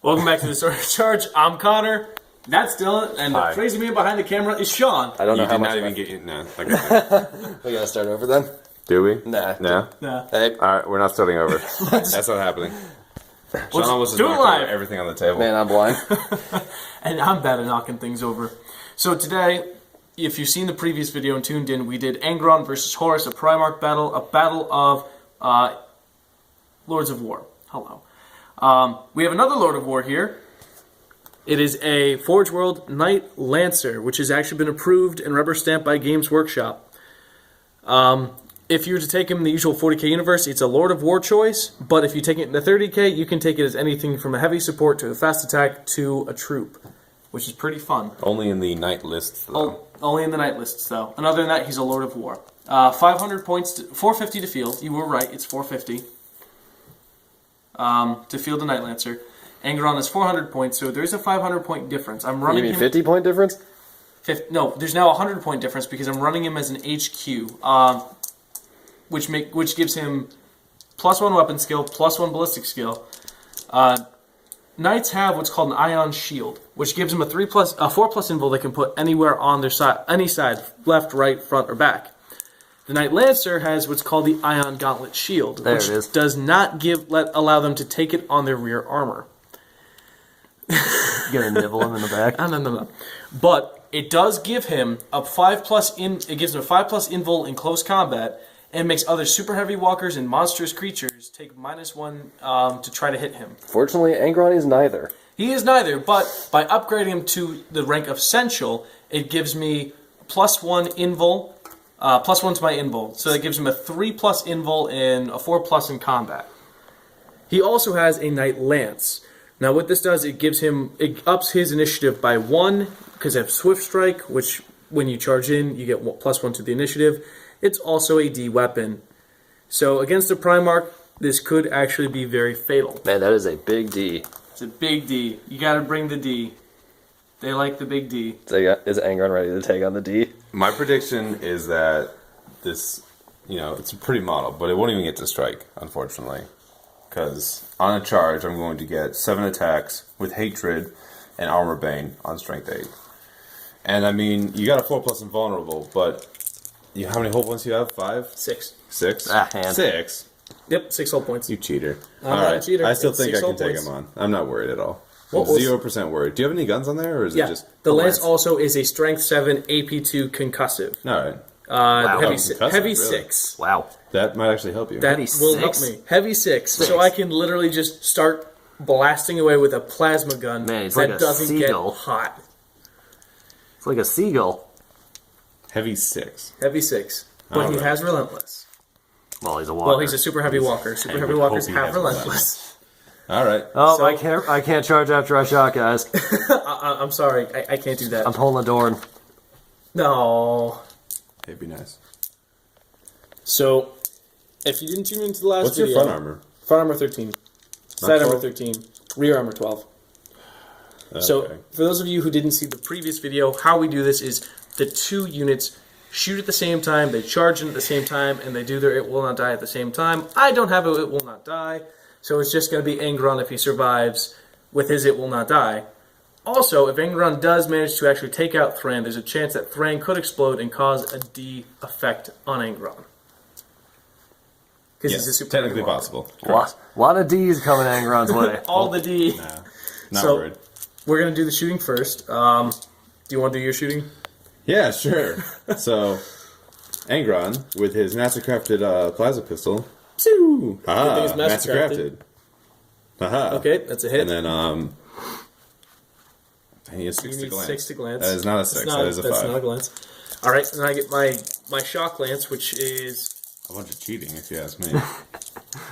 Welcome back to the Story of Charge. I'm Connor. That's Dylan, and the crazy man behind the camera is Sean. I don't know how much. You did not even get you. No. Okay. We gotta start over then. Do we? Nah. No. Hey, All right, we're not starting over. That's not happening. Sean almost do it knocked live. over everything on the table. man, I'm blind. And I'm bad at knocking things over. So today, if you've seen the previous video and tuned in, we did Angron versus Horus, a Primarch battle, a battle of Lords of War. Hello. We have another Lord of War here. It is a Forge World Knight Lancer, which has actually been approved and rubber stamped by Games Workshop. If you were to take him in the usual 40k universe, it's a Lord of War choice, but if you take it in the 30k, you can take it as anything from a heavy support to a fast attack to a troop, which is pretty fun. Only in the night lists, though. Only in the night lists, though. And other than that, he's a Lord of War. 500 points, 450 to field. You were right, it's 450 to field a Knight Lancer. Angron is 400 points, so there's a 500 point difference. I'm running You mean him 50 point difference? No, there's now a 100 point difference because I'm running him as an HQ, which gives him +1 weapon skill, +1 ballistic skill. Knights have what's called an Ion Shield, which gives them a 4+ invul they can put anywhere on their side, any side, left, right, front, or back. The Knight Lancer has what's called the Ion Gauntlet Shield, which does not allow them to take it on their rear armor. You gonna nibble him in the back? No. But it does give him a 5+ It gives him a 5+ invul in close combat, and makes other super heavy walkers and monstrous creatures take -1 to try to hit him. Fortunately, Angron is neither. He is neither, but by upgrading him to the rank of Essential, it gives me +1 invul, +1 to my invul. So that gives him a 3+ invul and a 4+ in combat. He also has a Knight Lance. Now what this does, it ups his initiative by 1, because I have Swift Strike, which when you charge in, you get +1 to the initiative. It's also a D weapon. So against the Primarch, this could actually be very fatal. Man, that is a big D. It's a big D. You gotta bring the D. They like the big D. Is Angron ready to take on the D? My prediction is that this, it's a pretty model, but it won't even get to strike, unfortunately. Because on a charge, I'm going to get 7 attacks with Hatred and Armor Bane on Strength 8. And I mean, you got a 4+ invulnerable, but how many hull points do you have? 5? 6. 6? Hand. 6? Yep, 6 hull points. You cheater. I'm not a cheater. I still It's think 6 I can hull take points. him on. I'm not worried at all. What I'm was- 0% worried. Do you have any guns on there, or is it just the a Lance also is a Strength 7, AP2 concussive. Alright. Heavy concussive, heavy really? 6. Wow. That might actually help you. That Heavy will help 6? me. Heavy 6. So I can literally just start blasting away with a plasma gun Man, he's that like a doesn't seagull. get hot. It's like a seagull. Heavy 6. Heavy 6. But he Alright. has Relentless. Well, he's a walker. Well, he's a super heavy walker. Super And heavy we walkers hope he have has Relentless. Alright. Oh, So- I can't charge after I shot, guys. I'm sorry. I can't do that. I'm pulling the door. No. It'd be nice. So, if you didn't tune into the last What's video... your front armor? Front armor 13. Side armor 12? 13. Rear armor 12. Okay. So, for those of you who didn't see the previous video, how we do this is the 2 units shoot at the same time, they charge in at the same time, and they do their It Will Not Die at the same time. I don't have a It Will Not Die, so it's just going to be Angron if he survives with his It Will Not Die. Also, if Angron does manage to actually take out Thran, there's a chance that Thran could explode and cause a D effect on Angron. Because Yes, he's a super technically heavy walker. possible. A lot of D's coming Angron's way. All the D. Nah, not So- worried. We're going to do the shooting first. Do you want to do your shooting? Yeah, sure. So, Angron, with his master-crafted plasma pistol. Good Haha, thing it's master-crafted. master-crafted. Haha. Okay, that's a hit. And then, he has 6 You to need glance. 6 to glance. That is not a 6, that is a 5. That's not a glance. Alright, and I get my shock lance, which is A bunch of cheating, if you ask me.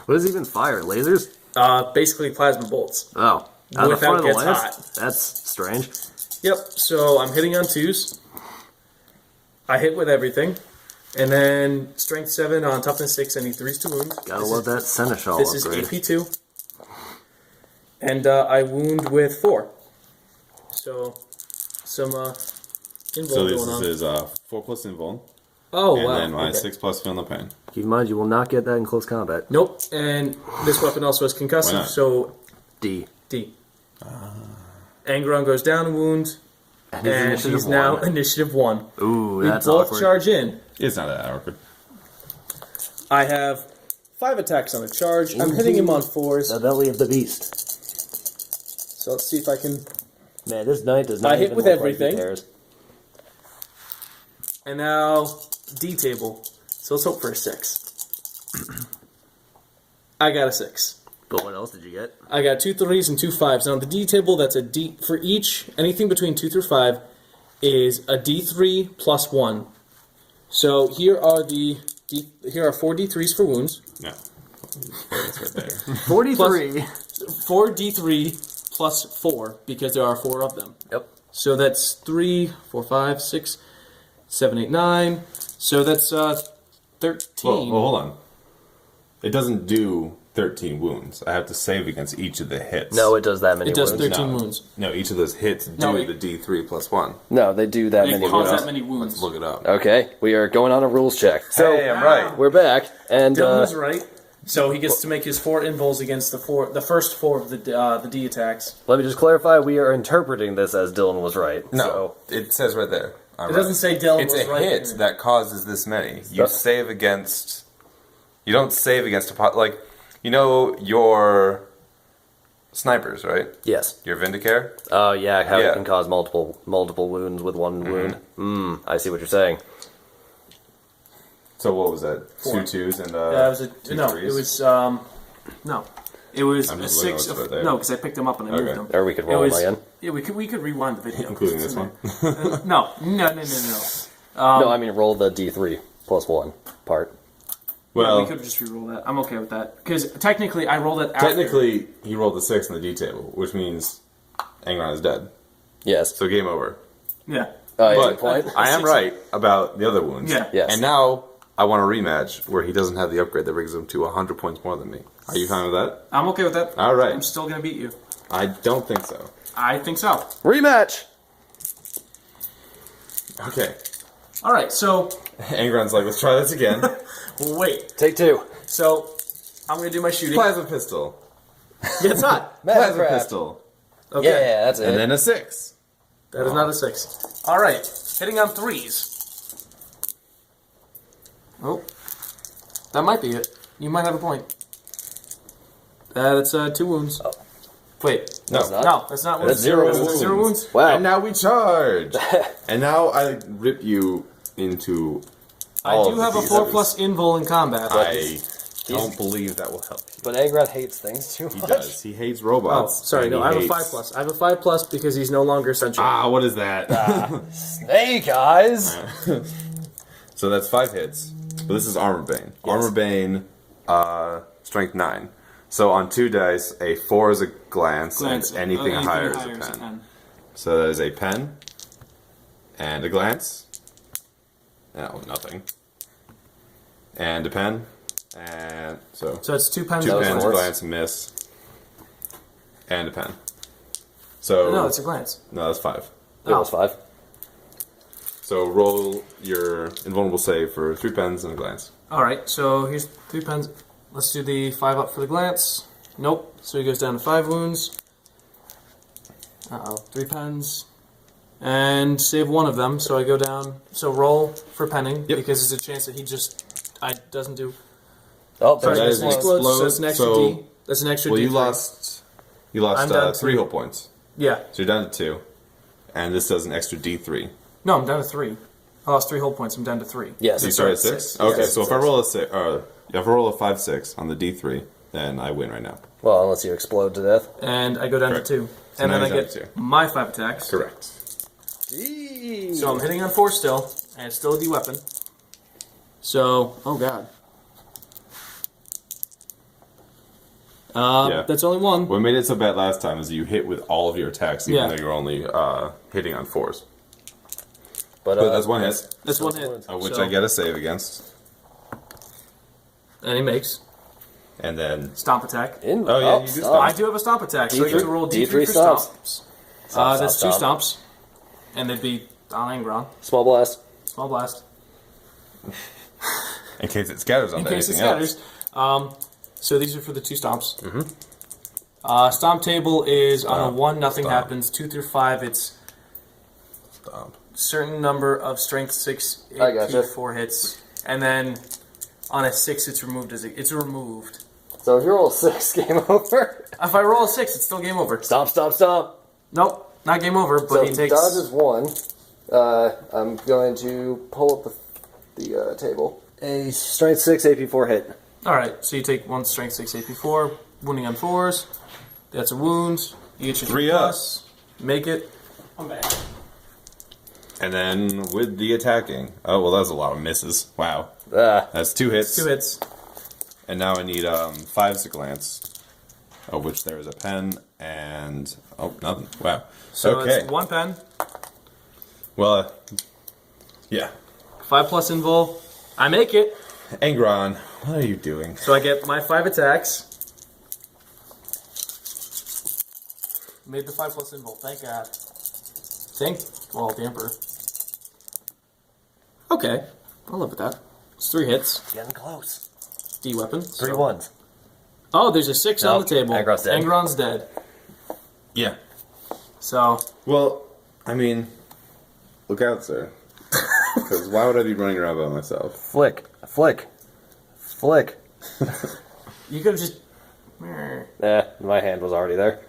What does he even fire? Lasers? basically plasma bolts. Oh. Out of the Without front of the gets lance? hot. That's strange. Yep, so I'm hitting on 2s. I hit with everything. And then strength 7 on toughness 6, I need 3s to wound. Gotta love that Seneschal This upgrade. is AP2. And I wound with 4. So, some invul So going on. this is 4+ invul, Oh, and wow. then my okay. 6+ feel no pain. Keep in mind, you will not get that in close combat. Nope, and this weapon also has Why concussive, not? so D. D. Angron goes down a wound, and he's now initiative 1. Ooh, We that's both awkward. charge in. It's not that awkward. I have 5 attacks on a charge. I'm hitting him on 4s. The belly of the beast. So let's see if I can. Man, this knight does not I hit even with look like he everything. cares. And now D table. So let's hope for a 6. I got a 6. But what else did you get? I got 2 3s and 2 5s. Now on the D table, that's a D for each. Anything between 2 through 5 is a D3 plus 1. So here are here are 4 D3s for wounds. No. It's right there. 43. 4 D3 plus 4 because there are 4 of them. Yep. So that's 3, 4, 5, 6, 7, 8, 9. So that's 13. Well, hold on. It doesn't do 13 wounds. I have to save against each of the hits. No, it does that many It does wounds. 13 No. wounds. No, each of those hits do No, it- the D3 plus 1. No, they do that They many cause wounds. that many wounds. Let's look it up. Okay, we are going on a rules check. So, Hey, I'm right. we're back, and Dylan was right. So he gets to make his 4 invols against the first 4 of the D attacks. let me just clarify, we are interpreting this as Dylan was right. No, it says right there. I'm It doesn't say Dylan It's was a right. hit here. that causes this many. You Yep. save against. You don't save against a pot. Like, you know your snipers, right? Yes. Your Vindicare? Oh, yeah, how Yeah. it can cause multiple wounds with one wound. I see what you're saying. So what was that? 4. 2 2s and It was a, 2 no, 3s? it was no, it was I'm a just looking 6. what's right there. No, because I picked them up and I Okay. moved them. Or we could It roll was- them again. Yeah, we could rewind the video, Including It's this in one? there. No. No, I mean roll the D3 plus 1 part. Well, we could just re-roll that. I'm okay with that because technically I rolled it after. technically, he rolled a 6 in the D table, which means Angron is dead. Yes. So game over. Yeah. Yeah, But good point. I am 6. right about the other wounds. Yeah. Yes. And now I want a rematch where he doesn't have the upgrade that brings him to 100 points more than me. Are you fine with that? I'm okay with that. All right. I'm still gonna beat you. I don't think so. I think so. Rematch! Okay. All right. So Angron's like, let's try this again. wait. Take 2. So I'm gonna do my shooting. Plasma pistol. Yeah, it's not. Plasma pistol. Okay. Yeah, that's it. And then a 6. That is not a 6. All right. Hitting on 3s. Oh, that might be it. You might have a point. That's 2 wounds. Oh. Wait. No. That's not. No, that's not wounds. That's 0 That's wounds. 0 wounds. Wow. And now we charge. And now I rip you into. I all do of have the a 4 pieces. plus invul in combat. I don't believe that will help you. But Angron hates things too He much. does. He hates Oh, robots. sorry. and No, he I have a hates- 5 plus. I have a 5 plus because he's no longer essential. Ah, what is that? Snake eyes! So that's 5 hits. But this is Armor Bane. Armor Bane, strength 9. So on 2 dice, a 4 is a glance, Glance. and anything higher is a is pen. So that is a pen, and a glance. No, nothing. And a pen, and so So it's 2 pens. 2 That was pens, four. glance, miss, and a pen. So No, it's a glance. no, that's 5. It was 5. So roll your invulnerable save for 3 pens and a glance. All right. So here's 3 pens. Let's do the 5 up for the glance. Nope. So he goes down to 5 wounds. 3 pens. And save 1 of them. So I go down. So roll for penning Yep. because there's a chance that he doesn't do. Oh, Sorry, that that's is an an explode. So explode, that's an extra so- D. That's an extra Well, D. you lost I'm down 3 to- whole points. Yeah. So you're down to 2. And this does an extra D3. No, I'm down to 3. I lost 3 whole points. I'm down to 3. Yes. So you Sorry, started at 6? six. Okay, Yes, so if I six. roll a 6, if I roll a 5, 6 on the D3, then I win right now. Well, unless you explode to death. And I go down Correct. to 2. So And now then I you're down get to 2. my 5 attacks. Correct. So I'm hitting on 4 still, and it's still a D weapon. So, oh god. Yeah. That's only 1. What made it so bad last time is you hit with all of your attacks, even Yeah. though you're only hitting on 4s. But, But that's 1 hit, That's 1 hit. which So- I get a save against. And he makes And then stomp attack. Oh, yeah, you do stop. I do have a stomp attack, so I get to roll D3 for stomps. stomps. Stomp, That's stomp, 2 stomps. And they'd be on Angron. Small blast. Small blast. in case it scatters In onto case it anything else. scatters. So these are for the 2 stomps. Stomp table is on a Stomp. 1, nothing Stomp. happens. 2 through 5, it's Stomp. certain number of strength 6 I gotcha. 4 hits. And then on a 6, it's removed it's removed. So if you roll a 6, game over. If I roll a 6, it's still game over. Stomp, stomp, stomp. Nope, not game over, but So he takes... dodges 1. I'm going to pull up the table. A strength 6, AP 4 hit. Alright, so you take 1 strength 6 AP 4, wounding on 4s. That's a wound. You get your 3 plus. Make it. I'm back. And then with the attacking. Oh, well, that was a lot of misses. Wow. Ah. That's 2 hits. 2 hits. And now I need 5s to glance. Of which there is a pen and... Oh, nothing. Wow. So okay. it's 1 pen. Well, yeah. 5 plus invul. I make it. Angron, what are you doing? So I get my 5 attacks. Made the 5 plus invul. Thank God. Well, the Emperor. Okay. I'll live with that. It's 3 hits. Getting close. D weapon. 3 ones. Oh, there's a 6 on Nope, the table. Angron's dead. Angron's dead. Yeah. So, Well, I mean, look out, sir. Because why would I be running around by myself? Flick. Flick. Flick. you could have just... My hand was already there.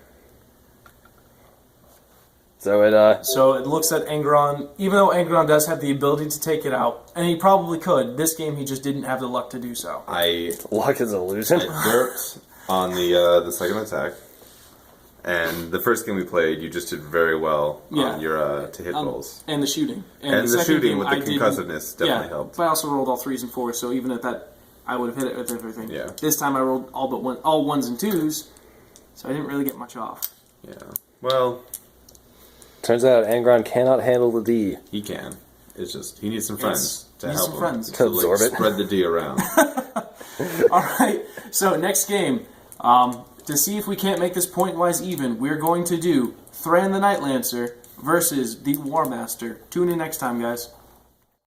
So it, So it looks at Angron, even though Angron does have the ability to take it out, and he probably could, this game he just didn't have the luck to do so. luck is an illusion. I derped on the second attack. And the first game we played, you just did very well on your to hit rolls. And the shooting. And the second shooting game, with the I didn't- concussiveness definitely helped. But I also rolled all 3s and 4s, so even at that, I would have hit it with everything. Yeah. This time I rolled all 1s and 2s, so I didn't really get much off. Yeah. Well, Turns out Angron cannot handle the D. he can. It's just, he needs some friends to needs help some him. friends. To absorb it. Spread the D around. Alright, so next game, to see if we can't make this point-wise even, we're going to do Thran the Night Lancer versus the War Master. Tune in next time, guys.